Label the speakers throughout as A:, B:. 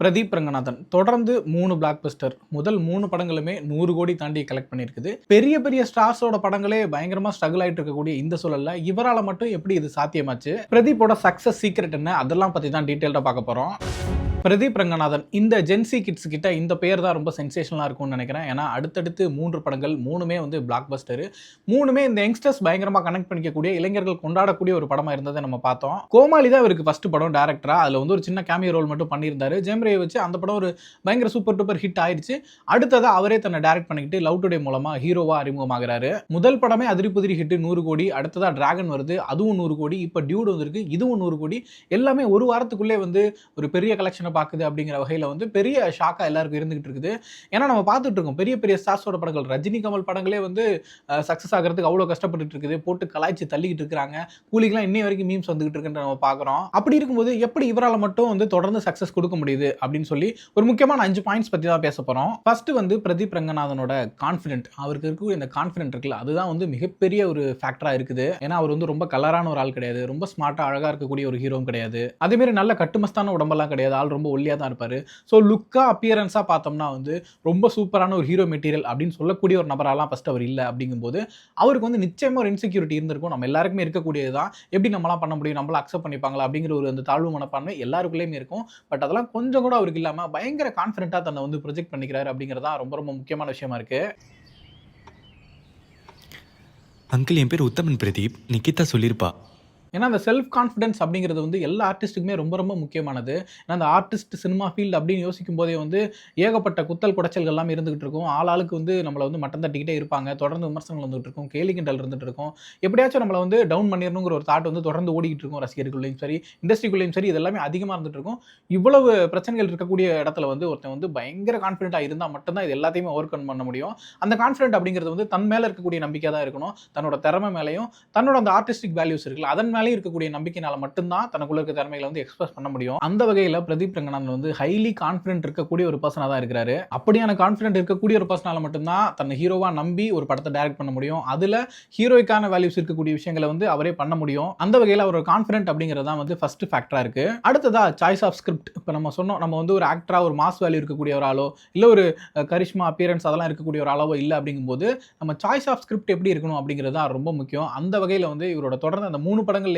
A: பிரதீப் ரங்கநாதன் தொடர்ந்து 3 பிளாக் பஸ்டர். முதல் 3 படங்களுமே 100 கோடி தாண்டி கலெக்ட் பண்ணியிருக்குது. பெரிய பெரிய ஸ்டார்ஸோட படங்களே பயங்கரமா ஸ்ட்ரகிள் ஆயிட்டு இருக்கக்கூடிய இந்த சூழல்ல இவரால மட்டும் எப்படி இது சாத்தியமாச்சு? பிரதீப்போட சக்சஸ் சீக்ரெட் என்ன? அதெல்லாம் பத்தி தான் டீடைல்டா பார்க்க போறோம். பிரதீப் ரங்கநாதன் இந்த ஜென்சி கிட்ஸ் கிட்ட இந்த பேர் தான் ரொம்ப சென்சேஷனலாக இருக்கும்னு நினைக்கிறேன். ஏன்னா அடுத்தடுத்து 3 படங்கள் 3மே வந்து பிளாக் பஸ்டர். 3மே இந்த யங்ஸ்டர்ஸ் பயங்கரமாக கனெக்ட் பண்ணிக்கக்கூடிய இளைஞர்கள் கொண்டாடக்கூடிய ஒரு படமாக இருந்ததை நம்ம பார்த்தோம். கோமாளி தான் இவருக்கு ஃபர்ஸ்ட் படம் டேரக்டரா. அதில் வந்து ஒரு சின்ன கேமியோ ரோல் மட்டும் பண்ணியிருந்தாரு. ஜெயம்ரவியை வச்சு அந்த படம் ஒரு பயங்கர சூப்பர் டூப்பர் ஹிட் ஆயிடுச்சு. அடுத்ததாக அவரே தன்னை டைரக்ட் பண்ணிக்கிட்டு லவ் டுடே மூலமா ஹீரோவா அறிமுகமாகிறாரு. முதல் படமே அதிரி புதிரி ஹிட் 100 கோடி. அடுத்ததாக டிராகன் வருது, அதுவும் 100 கோடி. இப்போ டியூட் வந்திருக்கு, இதுவும் 100 கோடி. எல்லாமே ஒரு வாரத்துக்குள்ளே வந்து ஒரு பெரிய கலெக்ஷனை பார்க்குது அப்படிங்கிற வகையில் வந்து பெரிய ஷாக்கா எல்லாருக்கும் இருந்துகிட்டு இருக்குது. ஏன்னா நம்ம பார்த்துட்டு இருக்கோம் பெரிய பெரிய ஸ்டார்ஸோட படங்கள், ரஜினி கமல் படங்களே வந்து சக்ஸஸ் ஆகிறதுக்கு அவ்வளோ கஷ்டப்பட்டு இருக்குது, போட்டு கலாய்ச்சி தள்ளிக்கிட்டு இருக்கிறாங்க. கூலிக்கெல்லாம் இன்னை வரைக்கும் மீம்ஸ் வந்துகிட்டு இருக்குன்னு நம்ம பார்க்குறோம். அப்படி இருக்கும்போது எப்படி இவரால் மட்டும் வந்து தொடர்ந்து சக்ஸஸ் கொடுக்க முடியுது அப்படின்னு சொல்லி ஒரு முக்கியமான 5 பாயிண்ட்ஸ் பற்றி தான் பேச போகிறோம். ஃபர்ஸ்ட் வந்து பிரதீப் ரங்கநாதனோட கான்ஃபிடென்ட். அவருக்கு இருக்கக்கூடிய இந்த கான்ஃபிடென்ட் இருக்குல்ல, அதுதான் வந்து மிகப்பெரிய ஒரு ஃபேக்டராக இருக்குது. ஏன்னா அவர் வந்து ரொம்ப கலரான ஒரு ஆள் கிடையாது, ரொம்ப ஸ்மார்ட்டாக அழகாக இருக்கக்கூடிய ஒரு ஹீரோவும் கிடையாது, அதேமாரி நல்ல கட்டுமஸ்தான உடம்பெல்லாம் கிடையாது, ஆள் ரொம்ப ஒல்லியாக தான் இருப்பாரு. ஸோ லுக்கா அப்பியரன்ஸா பார்த்தோம்னா வந்து ரொம்ப சூப்பரான ஒரு ஹீரோ மெட்டீரியல் அப்படின்னு சொல்லக்கூடிய ஒரு நபராலாம் ஃபர்ஸ்ட் அவர் இல்லை. அப்படிங்கும்போது அவருக்கு வந்து நிச்சயமா ஒரு இன்செக்யூரிட்டி இருந்திருக்கும். நம்ம எல்லாருக்குமே இருக்கக்கூடியதுதான். எப்படி நம்மளாம் பண்ண முடியும், நம்மளாம் அக்செப்ட் பண்ணிப்பாங்களா அப்படிங்கிற ஒரு அந்த தாழ்வு மனப்பான்மை எல்லாருக்குள்ளேயுமே இருக்கும். பட் அதெல்லாம் கொஞ்சம் கூட அவருக்கு இல்லாமல் பயங்கர கான்ஃபிடென்ட்டா தன்னை வந்து ப்ரொஜெக்ட் பண்ணிக்கிறாரு அப்படிங்கிறதா ரொம்ப ரொம்ப முக்கியமான விஷயமா இருக்கு.
B: அங்கிள், என் பேர் உத்தமன் பிரதீப். நிக்கிதா சொல்லியிருப்பா.
A: ஏன்னா அந்த செல்ஃப் கான்ஃபிடன்ஸ் அப்படிங்கிறது வந்து எல்லா ஆர்டிஸ்ட்டுக்குமே ரொம்ப ரொம்ப முக்கியமானது. ஏன்னா அந்த ஆர்டிஸ்ட் சினிமா ஃபீல்டு அப்படின்னு யோசிக்கும் போதே வந்து ஏகப்பட்ட குத்தல் குடைச்சல்கள் எல்லாம் இருந்துகிட்டு இருக்கும். ஆளாளுக்கு வந்து நம்மளை வந்து மட்டம் தட்டிக்கிட்டே இருப்பாங்க. தொடர்ந்து விமர்சனங்கள் வந்துட்டு இருக்கும், கேலி கிண்டல் இருந்துட்டு இருக்கும். எப்படியாச்சும் நம்மளை வந்து டவுன் பண்ணிடணுங்கிற ஒரு தாட் வந்து தொடர்ந்து ஓடிக்கிட்டு இருக்கும். ரசிகர்களும் சரி, இண்டஸ்ட்ரிக்குள்ளேயும் சரி, இது எல்லாமே அதிகமாக இருந்துட்டு இருக்கும். இவ்வளவு பிரச்சனைகள் இருக்கக்கூடிய இடத்துல வந்து ஒருத்தன் வந்து பயங்கர கான்ஃபிடென்ட்டாக இருந்தால் மட்டும்தான் இது எல்லாத்தையுமே ஓவர் கம் பண்ண முடியும். அந்த கான்ஃபிடென்ட் அப்படிங்கிறது வந்து தன் மேலே இருக்கக்கூடிய நம்பிக்கை தான் இருக்கணும். தன்னோட திறமை மேலேயும் தன்னோட அந்த ஆர்டிஸ்டிக் வேல்யூஸ் இருக்குல்ல, அதன் மேலே இருக்கக்கூடிய நம்பிக்கையினால மட்டும்தான் தனக்குள்ள இருக்க திறமைகளை வந்து எக்ஸ்பிரஸ் பண்ண முடியும். அந்த வகையில் பிரதீப் ரங்கநாதன் வந்து ஹைலி கான்ஃபிடென்ட் இருக்கக்கூடிய ஒரு பர்சனாக தான் இருக்கிறாரு. அப்படியான கான்ஃபிடென்ட் இருக்கக்கூடிய ஒரு பர்சனால மட்டும்தான் தன்னை ஹீரோவா நம்பி ஒரு படத்தை டைரக்ட் பண்ண முடியும். அதுல ஹீரோய்க்கான வேல்யூஸ் இருக்கக்கூடிய விஷயங்களை வந்து அவரே பண்ண முடியும். அந்த வகையில் அவரோட கான்ஃபிடென்ட் அப்படிங்கிறது தான் வந்து ஃபர்ஸ்ட் ஃபேக்டரா இருக்கு. அடுத்ததா சாய்ஸ் ஆஃப் ஸ்கிரிப்ட். இப்போ நம்ம சொன்னோம், நம்ம வந்து ஒரு ஆக்டரா ஒரு மாஸ் வேல்யூ இருக்கக்கூடிய ஒரு ஆளோ இல்லை ஒரு கரிஷ்மா அப்பியரன்ஸ் அதெல்லாம் இருக்கக்கூடிய ஒரு அளவோ இல்லை. அப்படிங்கும்போது நம்ம சாய்ஸ் ஆஃப் ஸ்கிரிப்ட் எப்படி இருக்கணும் அப்படிங்கிறது தான் ரொம்ப முக்கியம். அந்த வகையில் வந்து இவரோட தொடர்ந்து அந்த 3 படங்கள்லையுமே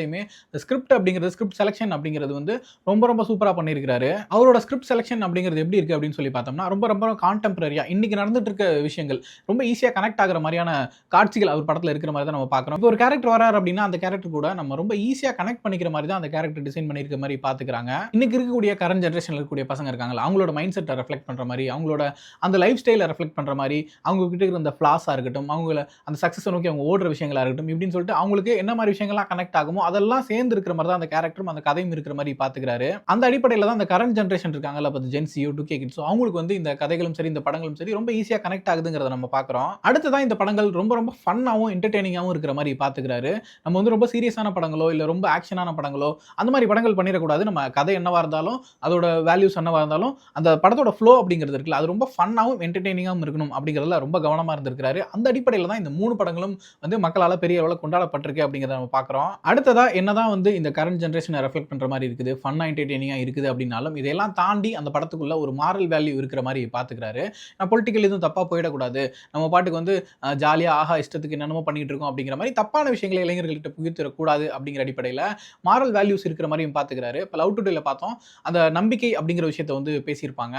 A: ஸ்கிரிப்ட் அப்படிங்கிறது, ஸ்கிரிப்ட் செலக்ஷன் அப்படிங்கிறது வந்து ரொம்ப ரொம்ப சூப்பரா பண்ணியிருக்காரு. அவரோட ஸ்கிரிப்ட் செலக்ஷன் அப்படிங்கிறது எப்படி இருக்கு அப்படின்னு சொல்லி பார்த்தோம்னா ரொம்ப ரொம்ப கான்டெம்பரரியா இன்னைக்கு நடந்துட்டு இருக்க விஷயங்கள் ரொம்ப ஈஸியா கனெக்ட் ஆகிற மாதிரியான காட்சிகள் அவர் படத்துல இருக்கிற மாதிரி தான் நம்ம பார்க்குறோம். இப்போ ஒரு கேரக்டர் வராரு அப்படின்னா அந்த கேரக்டர் கூட நம்ம ரொம்ப ஈஸியா கனெக்ட் பண்ணிக்கிற மாதிரி தான் அந்த கேரக்டர் டிசைன் பண்ணியிருக்க மாதிரி பார்த்துக்கிறாங்க. இன்னைக்கு இருக்கக்கூடிய கரண்ட் ஜெனரேஷன்ல இருக்கக்கூடிய பசங்க இருக்காங்களா, அவங்களோட மைண்ட் செட்டை ரெஃப்ளெக்ட் பண்ற மாதிரி, அவங்களோட அந்த லைஃப் ஸ்டைலை ரெஃப்ளெக்ட் பண்ற மாதிரி, அவங்க கிட்ட இருக்கிற அந்த ஃபிளாஸா இருக்கட்டும், அவங்கள அந்த சக்சஸ் நோக்கி அவங்க ஓடுற விஷயங்களா இருக்கட்டும், இப்படின்னு சொல்லிட்டு அவங்களுக்கு என்ன மாதிரி விஷயங்கள்லாம் கனெக்ட் ஆகுமோ அதெல்லாம் சேர்ந்து இருக்கிற மாதிரி தான் அந்த கேரக்டரும் அந்த கதையும் இருக்கிற மாதிரி பார்த்துக்கிறாரு. அந்த அடிப்படையில் தான் அந்த கரண்ட் ஜெனரேஷன் இருக்காங்கல்ல, அப்போ ஜென்சியோ 2K கிட்ஸோ, அவங்களுக்கு வந்து இந்த கதைகளும் சரி இந்த படங்களும் சரி ரொம்ப ஈஸியாக கனெக்ட் ஆகுதுங்கிறத நம்ம பார்க்குறோம். அடுத்ததான் இந்த படங்கள் ரொம்ப ரொம்ப ஃபன்னாகவும் என்டர்டெய்னிங்காகவும் இருக்கிற மாதிரி பார்த்துக்கிறாரு. நம்ம வந்து ரொம்ப சீரியஸான படங்களோ இல்லை ரொம்ப ஆக்ஷனான படங்களோ அந்த மாதிரி படங்கள் பண்ணிடக்கூடாது. நம்ம கதை என்னவா இருந்தாலும் அதோட வேல்யூஸ் என்னவா இருந்தாலும் அந்த படத்தோட ஃப்ளோ அப்படிங்கிறது இருக்குல்ல, அது ரொம்ப ஃபன்னாகவும் என்டர்டெய்னிங்காகவும் இருக்கணும் அப்படிங்கிறதுல ரொம்ப கவனமாக இருந்திருக்காரு. அந்த அடிப்படையில் தான் இந்த 3 படங்களும் வந்து மக்களால் பெரிய அளவில் கொண்டாடப்பட்டிருக்கு அப்படிங்கிறத நம்ம பார்க்குறோம். அடுத்ததா என்னதான் வந்து இந்த கரண்ட் ஜெனரேஷனை ரெஃப்ளெக்ட் பண்ற மாதிரி இருக்குது, ஃபன்னா என்டர்டெய்னிங்காக இருக்குது அப்படின்னாலும் இதெல்லாம் தாண்டி அந்த படத்துக்குள்ள ஒரு மாரல் வேல்யூ இருக்கிற மாதிரி பார்த்துக்கிறாரு. நான் பொலிட்டிக்கல் எதுவும் தப்பாக போயிடக்கூடாது, நம்ம பாட்டுக்கு வந்து ஜாலியாக ஆஹா இஷ்டத்துக்கு என்னென்னமோ பண்ணிட்டு இருக்கோம் அப்படிங்கிற மாதிரி தப்பான விஷயங்களை இளைஞர்கள்கிட்ட புகுத்திடக்கூடாது அப்படிங்கிற அடிப்படையில் மாரல் வேல்யூஸ் இருக்கிற மாதிரியும் பார்த்துக்கிறாரு. இப்போ லவ் டுடேல பார்த்தோம், அந்த நம்பிக்கை அப்படிங்கிற விஷயத்தை வந்து பேசியிருப்பாங்க.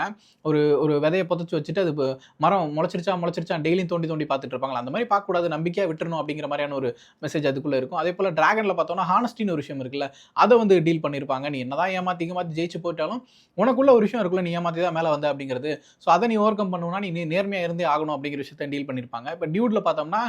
A: ஒரு ஒரு விதையை புதைச்சி வச்சுட்டு அது மரம் முளைச்சிருச்சா டெய்லியும் தோண்டி தோண்டி பார்த்துட்டு இருப்பாங்களா, அந்த மாதிரி பார்க்கக்கூடாது, நம்பிக்கையாக விட்டுறணும் அப்படிங்கிற மாதிரியான ஒரு மெசேஜ் அதுக்குள்ளே இருக்கும். அதே போல் டிராகனில் பார்த்தோம்னா ஹானஸ்டின்னு ஒரு விஷயம் இருக்குல்ல, அதை வந்து டீல் பண்ணியிருப்பாங்க. நீ என்னதான் ஏமாத்தி ஜெயிச்சு போயிட்டாலும் உனக்குள்ள ஒரு விஷயம் இருக்குல்ல, நீ ஏமாத்தி தான் மேலே வந்த அப்படிங்கிறது. ஸோ அதை நீ ஓவர் கம் பண்ணணும்னா நீ நேர்மையாக இருந்தே ஆகணும் அப்படிங்கிற விஷயத்தை டீல் பண்ணியிருப்பாங்க. இப்போ டியூட்ல பார்த்தோம்னா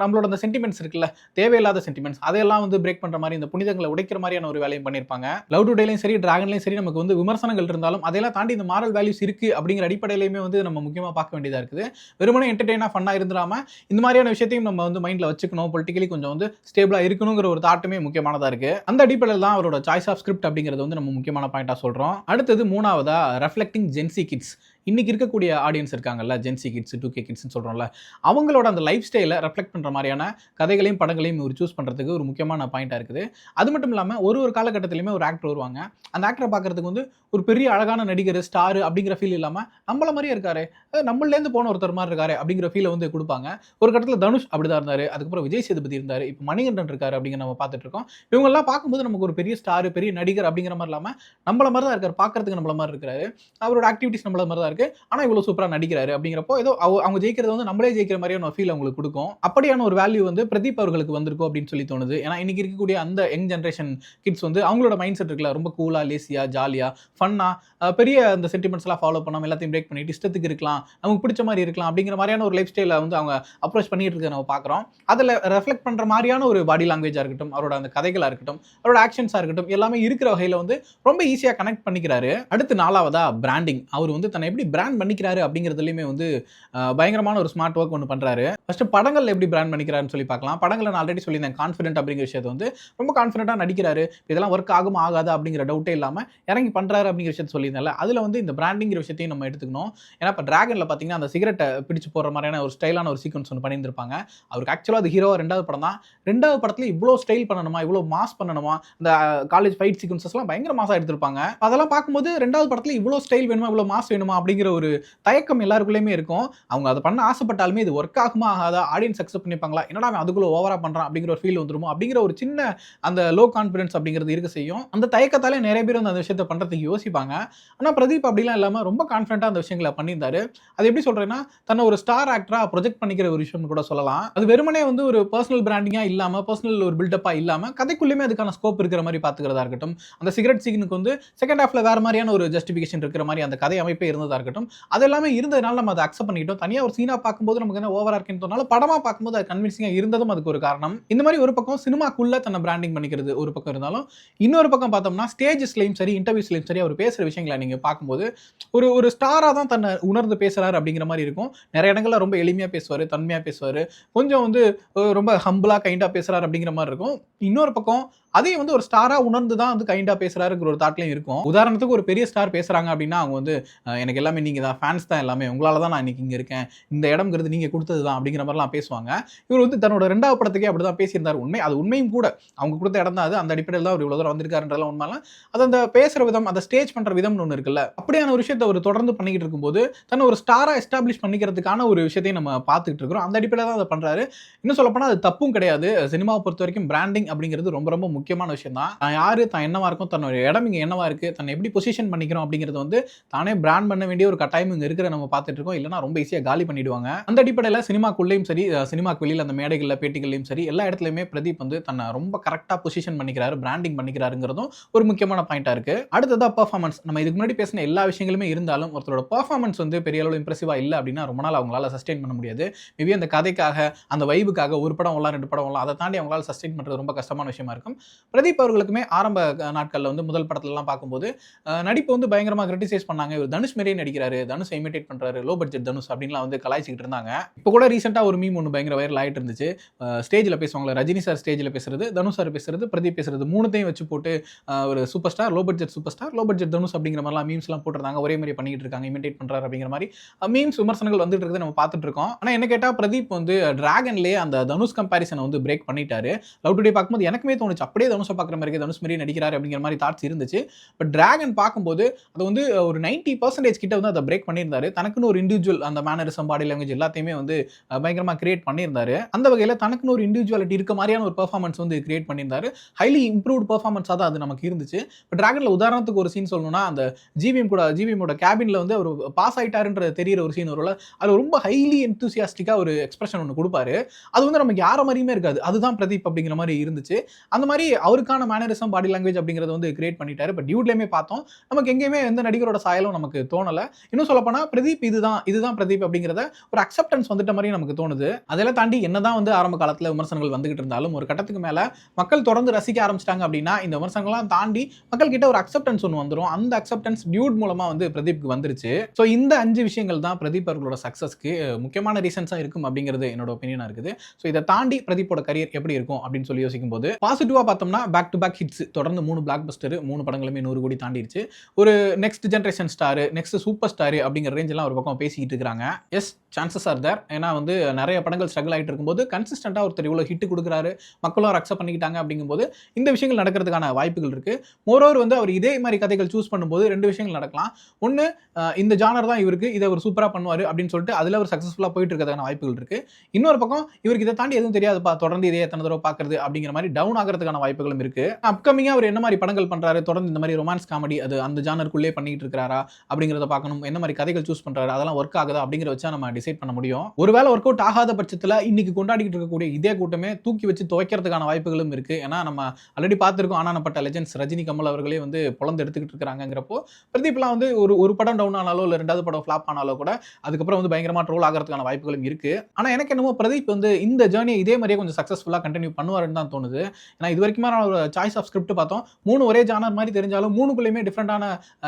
A: நம்மளோட அந்த சென்டிமெண்ட்ஸ் இருக்குல்ல, தேவையில்லாத சென்டிமெண்ட்ஸ், அதையெல்லாம் வந்து பிரேக் பண்ணுற மாதிரி, இந்த புனிதங்களை உடைக்கிற மாதிரியான ஒரு வேலையும் பண்ணியிருப்பாங்க. லவ் டுடேலையும் சரி டிராகன்லையும் சரி நமக்கு வந்து விமர்சனங்கள் இருந்தாலும் அதையெல்லாம் தாண்டி இந்த மாரல் வேல்யூஸ் இருக்கு அப்படிங்கிற அடிப்படையிலுமே வந்து நம்ம முக்கியமாக பார்க்க வேண்டியதாக இருக்குது. வெறுமனே என்டர்டெயினாக ஃபன்னாக இருந்துடாம இந்த மாதிரியான விஷயத்தையும் நம்ம வந்து மைண்டில் வச்சுக்கணும், பொலிட்டிக்கலி கொஞ்சம் வந்து ஸ்டேபிளாக இருக்கணுங்கிற ஒரு தாட்டுமே முக்கியமானதாக இருக்கு. அந்த அடிப்படையில் தான் அவரோட சாய்ஸ் ஆஃப் ஸ்கிரிப்ட் அப்படிங்கிறது வந்து நம்ம முக்கியமான பாயிண்டா சொல்றோம். அடுத்தது 3வதா ரெஃப்ளெக்டிங் ஜென்சி கிட்ஸ். இன்னைக்கு இருக்கக்கூடிய ஆடியன்ஸ் இருக்காங்கல்ல, ஜென்சி கிட்ஸ், 2K கிட்ஸ்ன்னு சொல்றோம்ல, அவங்களோட அந்த லைஃப் ஸ்டைல ரெஃப்ளெக்ட் பண்ற மாரியான கதைகளையும், படங்களையும் இவரு சூஸ் பண்றதுக்கு ஒரு முக்கியமான பாயிண்ட்டா இருக்குது. அது மட்டும் இல்லாம ஒரு காலகட்டத்திலயுமே ஒரு ஆக்டர் வருவாங்க. அந்த ஆக்டர பார்க்கறதுக்கு வந்து ஒரு பெரிய அழகான நடிகர், ஸ்டார் அப்படிங்கிற ஃபீல் இல்லாம, நம்மள மாரியே இருக்காரே, நம்மள்லேருந்து போன ஒருத்தர் மாரி இருக்காரே அப்படிங்கிற ஃபீல வந்து குடுப்பாங்க. ஒரு கட்டத்துல தனுஷ் அப்படிதான் இருந்தாரு. அதுக்கப்புறம் விஜய் சேதுபதி இருந்தாரு. இப்ப மணிகண்டன் இருக்காரு அப்படிங்கிற நம்ம பார்த்துட்டு இருக்கோம். இவங்கெல்லாம் பார்க்கும்போது நமக்கு ஒரு பெரிய ஸ்டார், பெரிய நடிகர் அப்படிங்கிற மாரி இல்லாம, நம்மள மாரி தான் இருக்காரு. பார்க்கறதுக்கு நம்மள மாரி இருக்கிறாரு. அவரோட ஆக்டிவிட்டீஸ் நம்மள மாரி தான் இருக்கு. ஆனா இவ்வளவு சூப்பரா நடிக்கிறாரு அப்படிங்கிறப்போ, ஏதோ அவங்க ஜெயிக்கிறது வந்து நம்மளே ஜெயிக்கிற மாதிரியான ஒரு ஃபீல் அவங்களுக்கு குடுக்கும். அப்படியான ஒரு வேல்யூ வந்து பிரதீப் அவர்களுக்கு வந்திருக்கும் அப்படின்னு சொல்லி தோணுது. ஏன்னா இன்னைக்கு இருக்கக்கூடிய அந்த யங் ஜெனரேஷன் கிட்ஸ் வந்து அவங்களோட மைண்ட் செட் இருக்குல்ல, ரொம்ப கூலா, லேசியா, ஜாலியா, ஃபன்னா, பெரிய அந்த சென்டிமெண்ட்ஸ் எல்லாம் ஃபாலோ பண்ணாம எல்லாத்தையும் பிரேக் பண்ணிட்டு இஷ்டத்துக்கு இருக்கலாம், நமக்கு பிடிச்ச மாதிரி இருக்கலாம் அப்படிங்கிற மாதிரியான ஒரு லைஃப் ஸ்டைல வந்து அவங்க அப்ரோச் பண்ணிட்டு இருக்கிறத நம்ம பார்க்குறோம். அதில் ரெஃப்ளெக்ட் பண்ற மாதிரியான ஒரு பாடி லாங்குவேஜா இருக்கட்டும், அவரோட அந்த கதைகளா இருக்கட்டும், அவரோட ஆக்ஷன்ஸா இருக்கட்டும், எல்லாமே இருக்கிற வகையில வந்து ரொம்ப ஈஸியா கனெக்ட் பண்ணிக்கிறாரு. அடுத்து 4வதா பிராண்டிங். அவர் வந்து தன்னை எப்படி பிராண்ட் பண்ணிக்கிறாரு அப்படிங்கிறதுலயுமே வந்து பயங்கரமான ஒரு ஸ்மார்ட் ஒர்க் ஒன்று பண்றாரு. ஃபர்ஸ்ட் படங்கள்ல எப்படி பிராண்ட் பண்ணிக்கிறாருன்னு சொல்லி பார்க்கலாம். படங்கள்ல நான் ஆல்ரெடி சொல்லியிருந்தேன், கான்ஃபிடென்ட் அப்படிங்கிற விஷயத்தை வந்து ரொம்ப கான்ஃபிடென்ட்டா நடிக்கிறாரு. இதெல்லாம் ஒர்க் ஆகுமா ஆகாதா அப்படிங்கிற டவுட்டே இல்லாம இறங்கி பண்றாரு அப்படிங்கிற விஷயத்தை சொல்லியிருந்தேன்ல. அதுல வந்து இந்த பிராண்டிங்கிற விஷயத்தையும் நம்ம எடுத்துக்கணும். ஏன்னா இப்போ டிராகன்ல பார்த்தீங்கன்னா அந்த சிகரெட்டை பிடிச்சு போடுற மாதிரியான ஒரு ஸ்டைலான ஒரு சீக்வன்ஸ் ஒன்று பண்ணியிருந்திருப்பாங்க. அவருக்கு ஆக்சுவலாக அது ஹீரோவா 2வது படம் தான். 2வது படத்துல இவ்வளோ ஸ்டைல் பண்ணணுமா, இவ்வளோ மாஸ் பண்ணணுமா, இந்த காலேஜ் ஃபைட் சீக்வன்சஸ்லாம் பயங்கர மாஸா எடுத்திருப்பாங்க. அதெல்லாம் பார்க்கும்போது 2வது படத்துல இவ்வளோ ஸ்டைல் வேணுமா, இவ்வளோ மாஸ் வேணுமா அப்படிங்கிற ஒரு தயக்கம் எல்லாருக்குள்ளேயுமே இருக்கும். அவங்க அதை பண்ண ஆசைப்பட்டாலுமே இது ஒர்க் ஆகுமா ஆகாதா, ஆடியன்ஸ் அக்செப்ட் பண்ணிப்பாங்களா, என்னடா அவன் அதுக்குள்ள ஓவரா பண்றான் அப்படிங்கிற ஒரு ஃபீல் வந்துருமோ அப்படிங்கிற ஒரு சின்ன அந்த லோ கான்ஃபிடன்ஸ் அப்படிங்கிறது இருக்க செய்யும். அந்த தயக்கத்தாலே நிறைய பேர் வந்து அந்த விஷயத்தை பண்றதுக்கு யோசிப்பாங்க. ஆனா பிரதீப் அப்படிலாம் இல்லாம ரொம்ப கான்ஃபிடென்ட்டா அந்த விஷயங்களை பண்ணியிருந்தாரு. அது எப்படி சொல்றேன்னா, தன்னை ஒரு ஸ்டார் ஆக்டரா ப்ரொஜெக்ட் பண்ணிக்கிற ஒரு விஷயம்னு கூட சொல்லலாம். அது வெறுமனே வந்து ஒரு பர்சனல் பிராண்டிங்கா இல்லாம, பர்சனல் ஒரு பில்டப்பா இல்லாம, கதைக்குள்ளேயுமே அதுக்கான ஸ்கோப் இருக்கிற மாதிரி பார்த்துக்கிறதா இருக்கட்டும். அந்த சிகரெட் சீனுக்கு வந்து செகண்ட் ஹாஃப்ல வேற மாதிரியான ஒரு ஜஸ்டிஃபிகேஷன் இருக்கிற மாதிரி அந்த கதை அமைப்பே இருந்ததா இருக்கட்டும். அது எல்லாமே இருந்ததுனால நம்ம அதை அக்செப்ட் பண்ணிட்டோம். தனியா ஒரு சீனா பார்க்கும்போது நமக்கு என்ன ஓவரா இருக்குன்னு தோணாலும், படமா பார்க்கும்போது அது கன்வின்சிங்கா இருந்ததும் அதுக்கு ஒரு காரணம். இந்த மாதிரி ஒரு பக்கம் சினிமாக்குள்ள தன்னை பிராண்டிங் பண்ணிக்கிறது ஒரு பக்கம் இருந்தாலும், இன்னொரு பக்கம் பார்த்தோம்னா ஸ்டேஜஸ்லயும் சரி, இன்டர்வியூஸ்லயும் சரி, அவர் பேசுற விஷயங்களை நீங்க பார்க்கும்போது ஒரு ஒரு ஸ்டாரா தான் தன்னை உணர்ந்து பேசுறாரு அப்படிங்கிற மாதிரி இருக்கும். நிறைய இடங்கள்ல ரொம்ப எளிமையா பேசுவாரு, தன்மையா பேசுவாரு. கொஞ்சம் வந்து ரொம்ப ஹம்பிளா, கைண்டா பேசுறாரு அப்படிங்கிற மாதிரி இருக்கும். இன்னொரு பக்கம் அதையும் வந்து ஒரு ஸ்டாரா உணர்ந்து தான் வந்து கைண்டா பேசுறாருங்கிற ஒரு தாட்லயும் இருக்கும். உதாரணத்துக்கு ஒரு பெரிய ஸ்டார் பேசுறாங்க அப்படின்னா, அவங்க வந்து எனக்கு எல்லாமே நீங்க தான், ஃபேன்ஸ் தான் எல்லாமே, உங்களால தான் நான் இன்னைக்கு இங்க இருக்கேன், இந்த இடம்ங்கிறது நீங்க கொடுத்தது தான் அப்படிங்கிற மாதிரிலாம் பேசுவாங்க. இவர் வந்து தன்னோட 2வது படத்துக்கே அப்படிதான் பேசியிருந்தார். அது உண்மையும் கூட. அவங்க கொடுத்த இடம் தான் அது. அந்த அடிப்படையில் தான் அவர் இவ்வளவு தூரம் வந்திருக்காருன்றதெல்லாம் உண்மைலாம். அது அந்த பேசுற விதம், அந்த ஸ்டேஜ் பண்ற விதம்னு ஒன்று இருக்குல்ல, அப்படியான ஒரு விஷயத்தை அவர் தொடர்ந்து பண்ணிக்கிட்டு இருக்கும்போது தன்னை ஒரு ஸ்டாரா எஸ்டாப்ளிஷ் பண்ணிக்கிறதுக்கான ஒரு விஷயத்தையும் நம்ம பார்த்துக்கிட்டு இருக்கிறோம். அந்த அடிப்படையில் தான் அதை பண்றாரு. இன்னும் சொல்லப்போனா அது தப்பும் கிடையாது. சினிமாவை பொறுத்த வரைக்கும் பிராண்டிங் அப்படிங்கிறது ரொம்ப ரொம்ப முக்கியமான விஷயம் தான். தான் யாரு, தான் என்னவா இருக்கும், தன்னோட இடம் இங்க என்னவா இருக்கு, தன்னை எப்படி பொசிஷன் பண்ணிக்கிறோம் அப்படிங்கிறது வந்து தானே பிராண்ட் பண்ண வேண்டிய ஒரு கட்டாயம் இங்க இருக்கிற நம்ம பார்த்துட்டு இருக்கோம். இல்லைன்னா ரொம்ப ஈஸியா காலி பண்ணிடுவாங்க. அந்த அடிப்படையில் சினிமாக்குள்ளேயும் சரி, சினிமாக்கு வெளியில் அந்த மேடைகள்ல, பேட்டிகள்லையும் சரி, எல்லா இடத்துலையுமே பிரதீப் வந்து தன்னை ரொம்ப கரெக்டா பொசிஷன் பண்ணிக்கிறாரு, பிராண்டிங் பண்ணிக்கிறாருங்கிறதும் ஒரு முக்கியமான பாயிண்டா இருக்கு. அடுத்ததா பெர்ஃபார்மன்ஸ். நம்ம இதுக்கு முன்னாடி பேசின எல்லா விஷயங்களுமே இருந்தாலும் ஒருத்தரோட பெர்ஃபார்மன்ஸ் வந்து பெரிய அளவில் இம்ப்ரெசிவா இல்லை அப்படின்னா ரொம்ப நாள் அவங்களால சஸ்டெயின் பண்ண முடியாது. மேபி அந்த கதைக்காக, அந்த வைபுக்காக ஒரு படம் வரலாம், 2 படம் வரலாம், அதை தாண்டி அவங்களால சஸ்டெயின் பண்றது ரொம்ப கஷ்டமான விஷயமா இருக்கும். பிரதீப் அவர்களுக்குமே ஆரம்ப நாட்கள்ல வந்து முதல் படத்துலலாம் பார்க்கும்போது நடிப்பு வந்து பயங்கரமா கிரிட்டிசைஸ் பண்ணாங்க. இவர் தனுஷ் மாதிரியே நடிக்கிறாரு, தனுஷ் இமிடேட் பண்றாரு, லோ பட்ஜெட் தனுஷ் அப்படின்லாம் வந்து கலாய்ச்சிக்கிட்டு இருந்தாங்க. இப்போ கூட ரீசெண்டா ஒரு மீம் ஒன்று பயங்கர வைரல் ஆயிட்டு இருந்துச்சு. ஸ்டேஜ்ல பேசுவாங்களே, ரஜினி சார் ஸ்டேஜ்ல பேசுறது, தனுஷ் சார் பேசுறது, பிரதீப் பேசுறது, மூணுத்தையும் வச்சு போட்டு ஒரு super star, low budget Dhanush அப்படிங்கிற மாதிரிலாம் மீம்ஸ்லாம் போட்டுருந்தாங்க. ஒரே மாதிரி பண்ணிட்டு இருக்காங்க, இமிடேட் பண்றாரு அப்படிங்கிற மாதிரி மீம்ஸ் விமர்சனங்கள் வந்துட்டு இருக்கிறது நம்ம பார்த்துட்டு இருக்கோம். ஆனா என்ன கேட்டா பிரதீப் வந்து டிராகன்லேயே அந்த தனுஷ் கம்பேரிசனை வந்து பிரேக் பண்ணிட்டாரு. லவ் டுடே பார்க்கும்போது எனக்குமே தோணுச்சு, அப்படியே தனுஷை பார்க்குற மாதிரி, தனுஷ் மாதிரி நடிக்கிறாரு அப்படிங்கிற மாதிரி தாட்ஸ் இருந்துச்சு. பட் டிராகன் பார்க்கும்போது அது வந்து ஒரு 90% கிட்ட வந்து அதை பிரேக் பண்ணியிருந்தாரு. தனக்குன்னு ஒரு இண்டிவிஜுவல் அந்த மேனரிசம், பாடி லாங்குவேஜ் எல்லாத்தையுமே வந்து பயங்கரமா கிரியேட் பண்ணியிருந்தாரு. அந்த வகையில் தனக்குன்னு ஒரு இண்டிவிஜுவாலிட்டி இருக்க மாதிரியான ஒரு பெர்ஃபார்மன்ஸ் வந்து கிரியேட் பண்ணியிருந்தாரு. ஹைலி இம்ப்ரூவ்ட் பெர்ஃபார்மன்ஸாக தான் அது நமக்கு இருந்துச்சு. பட் டிராகன்ல உதாரணத்துக்கு ஒரு சீன் சொல்லணும்னா, அந்த ஜிவிஎம்மோட கேபின்ல வந்து அவர் பாஸ் ஆயிட்டாருன்ற தெரியிற ஒரு சீன் வரும்ல, அது ரொம்ப ஹைலி என்தூசியாஸ்டிக்கா ஒரு எக்ஸ்பிரஷன் ஒன்று கொடுப்பாரு. அது வந்து நமக்கு யார மாதிரியுமே இருக்காது. அதுதான் பிரதீப் அப்படிங்கிற மாதிரி இருந்துச்சு. அந்த மாதிரி அவருக்கான மேனரிசம், பாடி லாங்குவேஜ் அப்படிங்கிறத வந்து கிரியேட் பண்ணிட்டாரு. பட் டியூட்லயுமே பார்த்தோம், நமக்கு எங்கேயுமே எந்த நடிகரோட சாயலும் நமக்கு தோணல. இன்னும் சொல்லப்போனா பிரதீப் இதுதான் பிரதீப் அப்படிங்கிறத ஒரு அக்செப்டன்ஸ் வந்துட்ட மாதிரி நமக்கு நமக்கு தோணுது. அதெல்லாம் தாண்டி என்னதான் வந்து ஆரம்ப காலத்துல விமர்சனங்கள் வந்துகிட்டு இருந்தாலும் ஒரு கட்டத்துக்கு மேல மக்கள் தொடர்ந்து ரசிக்க ஆரம்பிச்சிட்டாங்க அப்படின்னா இந்த விமர்சனங்கள்லாம் தாண்டி மக்கள் கிட்ட ஒரு அக்செப்டன்ஸ் ஒன்று வந்துடும். அந்த அக்செப்டன்ஸ் டியூட் மூலமா வந்து பிரதீப்க்கு வந்துருச்சு. ஸோ இந்த 5 விஷயங்கள் தான் பிரதீப் அவர்களோட சக்சஸ்க்கு முக்கியமான ரீசன்ஸா இருக்கும் அப்படிங்கிறது என்னோட ஒப்பீனியனா இருக்குது. ஸோ இதை தாண்டி பிரதீப்போட கரியர் எப்படி இருக்கும் அப்படின்னு சொல்லி யோசிக்கும் போது பாசிட்டிவா பார்த்தோம்னா பேக் டு பேக் ஹிட்ஸ், தொடர்ந்து 3 பிளாக் பஸ்டர், 3 படங்களுமே 100 கோடி தாண்டிடுச்சு. ஒரு next generation star, next super star அப்படிங்கிற ரேஞ்ச் எல்லாம் ஒரு பக்கம் பேசிக்கிட்டு இருக்காங்க. Yes, chances are there. ஏன்னா வந்து நிறைய படங்கள் ஸ்ட்ரகிள் ஆகிட்டு இருக்கும்போது கன்சிஸ்டண்டா ஒருத்தர் இவ்வளவு ஹிட் கொடுக்குறாரு, மக்களும் அவர் அக்செப்ட் பண்ணிக்கிட்டாங்க அப்படிங்கும்போது இந்த விஷயங்கள் நடக்கிறதுக்கான வாய்ப்புகள் இருக்கு. மோரோவர் வந்து அவர் இதே மாதிரி கதைகள் சூஸ் பண்ணும்போது 2 விஷயங்கள் நடக்கலாம். ஒன்னு, இந்த ஜானர் தான் இவருக்கு, இதை அவர் சூப்பரா பண்ணுவாரு அப்படின்னு சொல்லிட்டு அதுல அவர் சக்சஸ்ஃபுல்லா போயிட்டு இருக்கிறதுக்கான வாய்ப்புகள் இருக்கு. இன்னொரு பக்கம் இவருக்கு இதை தாண்டி எதுவும் தெரியாதுப்பா, தொடர்ந்து இதே எத்தனை தடவை பாக்குறது அப்படிங்கிற மாதிரி டவுன் ஆகிறதுக்கான வாய்ப்புகளும் இருக்கு. அப்கமிங்கா அவர் என்ன மாதிரி படங்கள் பண்றாரு, தொடர்ந்து இந்த மாதிரி ரொமான்ஸ் காமெடி அது அந்த ஜானருக்குள்ளே பண்ணிட்டு இருக்காரா அப்படிங்கறத பார்க்கணும். என்ன மாதிரி கதைகள் சூஸ் பண்றாரு, அதெல்லாம் ஒர்க் ஆகுதா அப்படிங்கிற வச்சா நம்ம டிசைட் பண்ண முடியும். ஒருவேளை ஒர்க் அவுட் ஆகாத பட்சத்துல இன்னைக்கு கொண்டாடிட்டு இருக்கக்கூடிய இதே கூட்டமே தூக்கி வச்சு துவைக்கிறதுக்கான வாய்ப்புகளும் இருக்கு. ஏன்னா நம்ம ஆல்ரெடி பார்த்திருக்கோம், ஆனானப்பட்ட லெஜெண்ட்ஸ் ரஜினி கமல் அவர்களே வந்து பொழந்து எடுத்துக்கிட்டு இருக்காங்கிறப்போ பிரதீப்லாம் வந்து ஒரு படம் டவுன் ஆனாலோ இல்ல 2வது படம் ஃபிளாப் ஆனாலோ கூட அதுக்கப்புறம் வந்து பயங்கரமா ட்ரோல் ஆகிறதுக்கான வாய்ப்புகளும் இருக்கு. ஆனா எனக்கு என்னமோ பிரதீப் வந்து இந்த ஜர்னியை இதே மாதிரியே கொஞ்சம் சக்சஸ்ஃபுல்லா கண்டினியூ பண்ணுவாருன்னு தான் தோணுது. ஏன்னா இது வரைக்கும் ஒரு சாய்ஸ் ஆஃப் ஸ்கிரிப்ட் பார்த்தோம், 3 ஒரே ஜானர் மாதிரி தெரிஞ்சாலும் 3க்குள்ளேயுமே டிஃப்ரெண்டான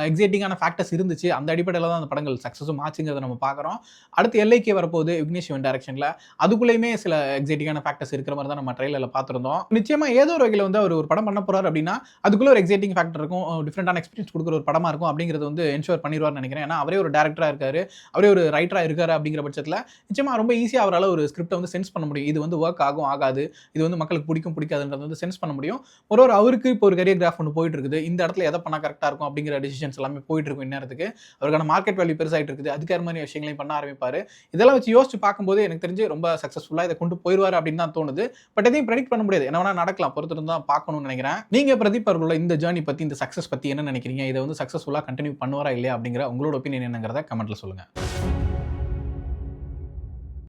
A: எக்ஸைட்டிங்கான ஃபேக்டர்ஸ் இருந்துச்சு. அந்த அடிப்படையில் தான் அந்த படங்கள் சக்சஸும் ஆச்சுங்கிறத நம்ம பார்க்குறோம். அடுத்து எல்ஐகே வரப்போகுது விக்னேஷ் சிவன் டைரக்ஷன்ல, அதுக்குள்ளேயுமே சில எக்ஸைட்டிங்கான ஃபேக்டர்ஸ் இருக்கிற மாதிரி தான் நம்ம ட்ரைலர்ல பார்த்துருந்தோம். நிச்சயமா ஏதோ ஒரு வகையில் வந்து அவர் ஒரு படம் பண்ண போறாரு அப்படின்னா அதுக்குள்ள ஒரு எக்ஸைட்டிங் ஃபேக்டர் இருக்கும், டிஃப்ரெண்டான எக்ஸ்பீரியன்ஸ் கொடுக்குற ஒரு படமா இருக்கும் அப்படிங்கிறது வந்து என்ஷூர் பண்ணிடுவார்னு நினைக்கிறேன். ஏன்னா அவரே ஒரு டேரக்டரா இருக்காரு, அவரே ஒரு ரைட்டரா இருக்காரு அப்படிங்கிற பட்சத்தில் நிச்சயமா ரொம்ப ஈஸியாக அவரால் ஒரு ஸ்கிரிப்டை வந்து சென்ஸ் பண்ண முடியும். இது வந்து ஒர்க் ஆகும் ஆகாது, இது வந்து மக்களுக்கு பிடிக்கும் பிடிக்காதுன்றது வந்து சென்ஸ் பண்ண முடியும். ஒரு அவருக்கு இப்போ ஒரு கரியர் கிராஃப் ஒன்று போயிட்டு இருக்குது, இந்த இடத்துல எதை பண்ணா கரெக்டாக இருக்கும் அப்படிங்கிற டிசிஷன்ஸ் எல்லாமே போயிட்டு இருக்கும். இந்நேரத்துக்கு அவருக்கான மார்க்கெட் வேல்யூ பெருசாகிட்டு இருக்குது, அதுக்கான மாதிரி விஷயங்களையும் பண்ண ஆரம்பிப்பாரு. இதெல்லாம் வச்சு யோசிச்சு பார்க்கும்போது எனக்கு தெரிஞ்சு ரொம்ப சக்ஸஸ்ஃபுல்லாக இதை கொண்டு போயிடுவார் அப்படின்னு தான் தோணுது. பட் எதையும் ப்ரெடிக்ட் பண்ண முடியாது, என்ன வேணா நடக்கலாம், பொறுத்து தான் பார்க்கணும்னு நினைக்கிறேன். நீங்க பிரதீப் அவர்களோட இந்த ஜர்னி பத்தி, இந்த சக்சஸ் பத்தி என்ன நினைக்கிறீங்க? இதை வந்து சக்ஸஸ்ஃபுல்லாக கண்டினியூ பண்ணுவாரா இல்லையா அப்படிங்கிற உங்களோட ஒப்பீனியன் என்னங்கிறத கமெண்ட்ல சொல்லுங்க.